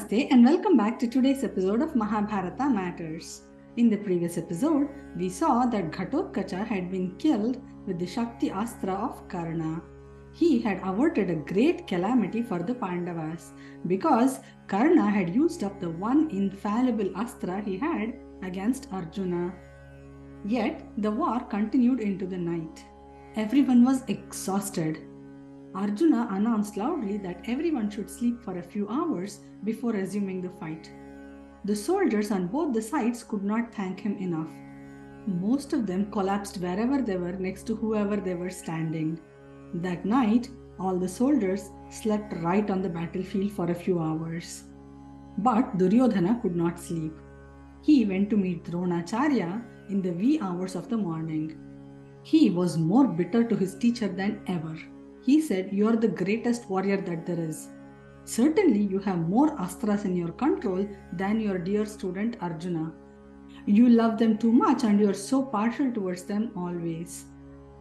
Namaste and welcome back to today's episode of Mahabharata Matters. In the previous episode, we saw that Ghatotkacha had been killed with the Shakti Astra of Karna. He had averted a great calamity for the Pandavas because Karna had used up the one infallible Astra he had against Arjuna. Yet the war continued into the night. Everyone was exhausted. Arjuna announced loudly that everyone should sleep for a few hours before resuming the fight. The soldiers on both the sides could not thank him enough. Most of them collapsed wherever they were next to whoever they were standing. That night, all the soldiers slept right on the battlefield for a few hours. But Duryodhana could not sleep. He went to meet Dronacharya in the wee hours of the morning. He was more bitter to his teacher than ever. He said, "You are the greatest warrior that there is. Certainly you have more astras in your control than your dear student Arjuna. You love them too much and you are so partial towards them always.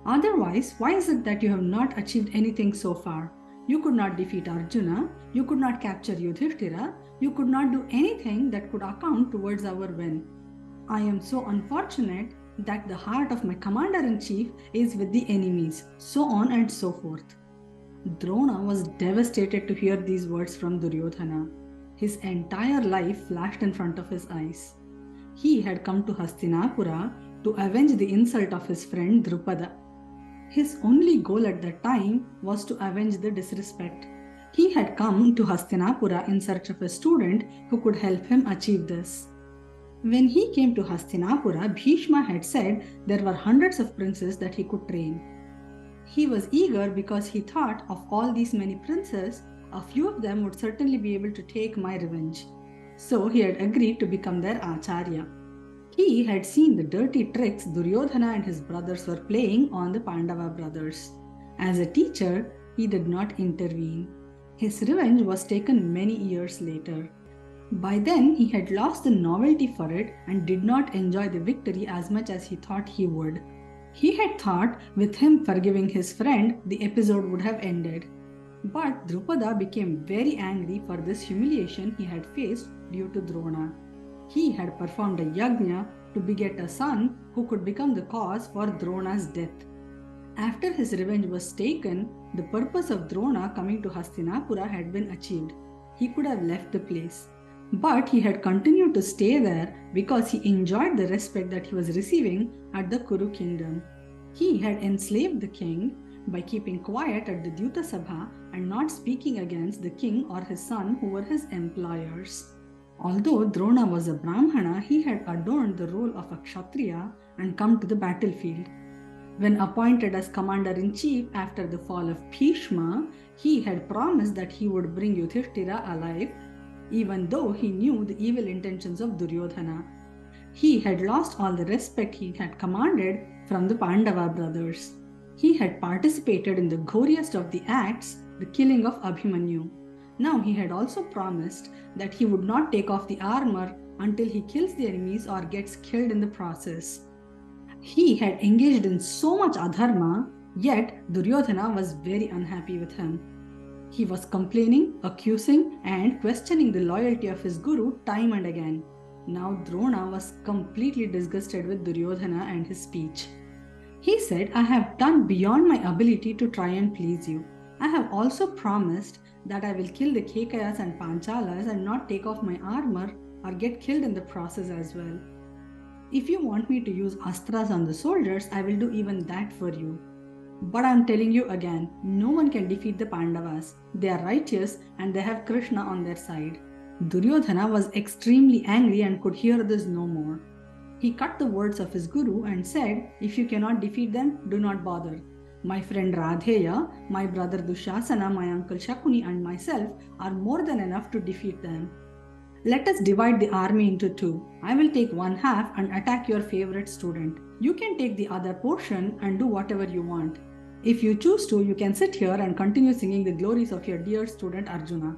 Otherwise, why is it that you have not achieved anything so far? You could not defeat Arjuna, you could not capture Yudhishthira, you could not do anything that could account towards our win. I am so unfortunate that the heart of my commander-in-chief is with the enemies," so on and so forth. Drona was devastated to hear these words from Duryodhana. His entire life flashed in front of his eyes. He had come to Hastinapura to avenge the insult of his friend Drupada. His only goal at that time was to avenge the disrespect. He had come to Hastinapura in search of a student who could help him achieve this. When he came to Hastinapura, Bhishma had said there were hundreds of princes that he could train. He was eager because he thought of all these many princes, a few of them would certainly be able to take my revenge. So he had agreed to become their Acharya. He had seen the dirty tricks Duryodhana and his brothers were playing on the Pandava brothers. As a teacher, he did not intervene. His revenge was taken many years later. By then, he had lost the novelty for it and did not enjoy the victory as much as he thought he would. He had thought with him forgiving his friend, the episode would have ended. But Drupada became very angry for this humiliation he had faced due to Drona. He had performed a yajna to beget a son who could become the cause for Drona's death. After his revenge was taken, the purpose of Drona coming to Hastinapura had been achieved. He could have left the place. But he had continued to stay there because he enjoyed the respect that he was receiving at the Kuru kingdom. He had enslaved the king by keeping quiet at the Dyuta Sabha and not speaking against the king or his son who were his employers. Although Drona was a Brahmana, he had adorned the role of a Kshatriya and come to the battlefield. When appointed as commander-in-chief after the fall of Bhishma, he had promised that he would bring Yudhishthira alive, even though he knew the evil intentions of Duryodhana. He had lost all the respect he had commanded from the Pandava brothers. He had participated in the goriest of the acts, the killing of Abhimanyu. Now he had also promised that he would not take off the armor until he kills the enemies or gets killed in the process. He had engaged in so much adharma, yet Duryodhana was very unhappy with him. He was complaining, accusing, and questioning the loyalty of his guru time and again. Now Drona was completely disgusted with Duryodhana and his speech. He said, "I have done beyond my ability to try and please you. I have also promised that I will kill the Kekayas and Panchalas and not take off my armor or get killed in the process as well. If you want me to use astras on the soldiers, I will do even that for you. But I am telling you again, no one can defeat the Pandavas. They are righteous and they have Krishna on their side." Duryodhana was extremely angry and could hear this no more. He cut the words of his guru and said, "If you cannot defeat them, do not bother. My friend Radheya, my brother Dushasana, my uncle Shakuni and myself are more than enough to defeat them. Let us divide the army into two. I will take one half and attack your favorite student. You can take the other portion and do whatever you want. If you choose to, you can sit here and continue singing the glories of your dear student Arjuna."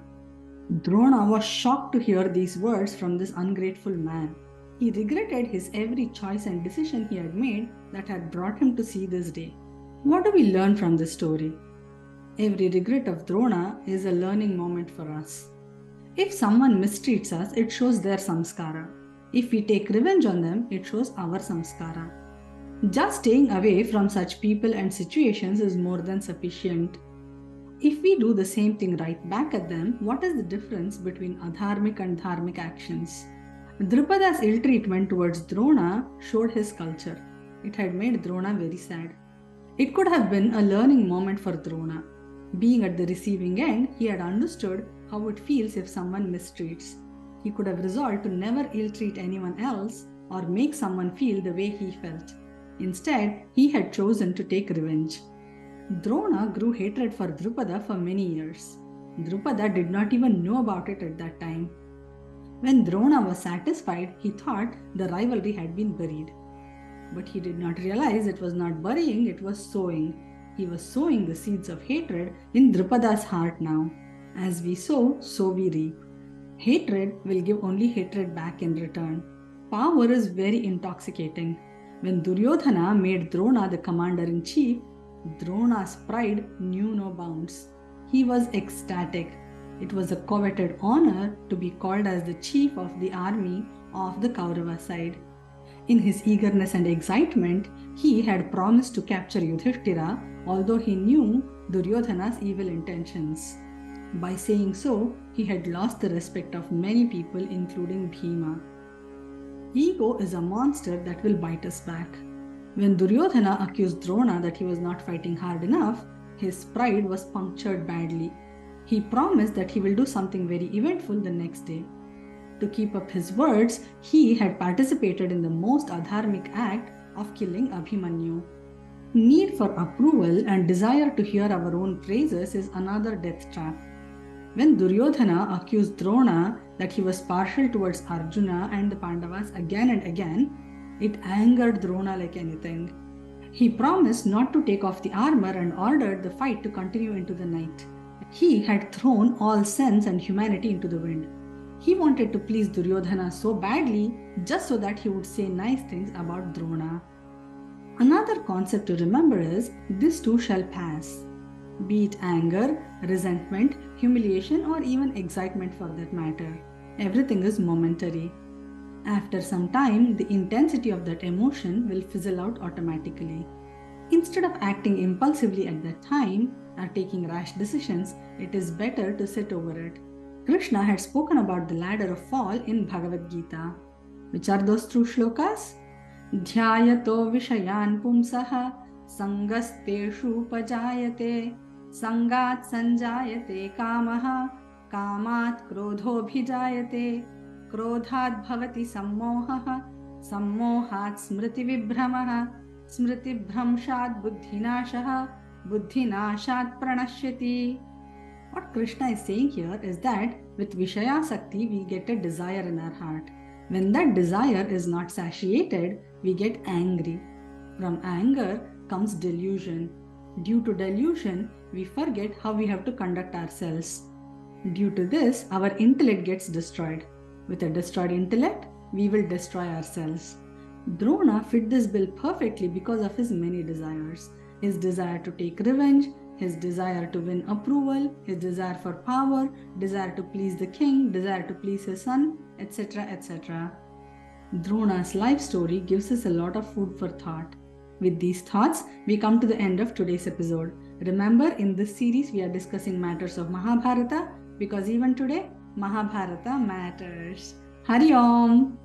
Drona was shocked to hear these words from this ungrateful man. He regretted his every choice and decision he had made that had brought him to see this day. What do we learn from this story? Every regret of Drona is a learning moment for us. If someone mistreats us, it shows their samskara. If we take revenge on them, it shows our samskara. Just staying away from such people and situations is more than sufficient. If we do the same thing right back at them, what is the difference between adharmic and dharmic actions? Drupada's ill treatment towards Drona showed his culture. It had made Drona very sad. It could have been a learning moment for Drona. Being at the receiving end, he had understood how it feels if someone mistreats. He could have resolved to never ill-treat anyone else or make someone feel the way he felt. Instead, he had chosen to take revenge. Drona grew hatred for Drupada for many years. Drupada did not even know about it at that time. When Drona was satisfied, he thought the rivalry had been buried. But he did not realize it was not burying, it was sowing. He was sowing the seeds of hatred in Drupada's heart now. As we sow, so we reap. Hatred will give only hatred back in return. Power is very intoxicating. When Duryodhana made Drona the commander-in-chief, Drona's pride knew no bounds. He was ecstatic. It was a coveted honor to be called as the chief of the army of the Kaurava side. In his eagerness and excitement, he had promised to capture Yudhishthira, although he knew Duryodhana's evil intentions. By saying so, he had lost the respect of many people, including Bhima. Ego is a monster that will bite us back. When Duryodhana accused Drona that he was not fighting hard enough, his pride was punctured badly. He promised that he will do something very eventful the next day. To keep up his words, he had participated in the most adharmic act of killing Abhimanyu. Need for approval and desire to hear our own praises is another death trap. When Duryodhana accused Drona that he was partial towards Arjuna and the Pandavas again and again, it angered Drona like anything. He promised not to take off the armor and ordered the fight to continue into the night. He had thrown all sense and humanity into the wind. He wanted to please Duryodhana so badly just so that he would say nice things about Drona. Another concept to remember is this too shall pass. Be it anger, resentment, humiliation, or even excitement for that matter. Everything is momentary. After some time, the intensity of that emotion will fizzle out automatically. Instead of acting impulsively at that time or taking rash decisions, it is better to sit over it. Krishna had spoken about the ladder of fall in Bhagavad Gita. Which are those true shlokas? Dhyayato vishayan pumsaha sangasteshu pajayate sangat sanjayate kamaha kamat krodho bhijayate krodhat bhavati sammohaha sammohat smriti vibhramaha smriti bhramshat buddhinashaha buddhinashat pranashyati. What Krishna is saying here is that with Vishaya Sakti we get a desire in our heart. When that desire is not satiated, we get angry. From anger comes delusion. Due to delusion, we forget how we have to conduct ourselves. Due to this, our intellect gets destroyed. With a destroyed intellect, we will destroy ourselves. Drona fit this bill perfectly because of his many desires. His desire to take revenge, his desire to win approval, his desire for power, desire to please the king, desire to please his son, etc. etc. Drona's life story gives us a lot of food for thought. With these thoughts, we come to the end of today's episode. Remember, in this series, we are discussing matters of Mahabharata because even today, Mahabharata matters. Hari Om!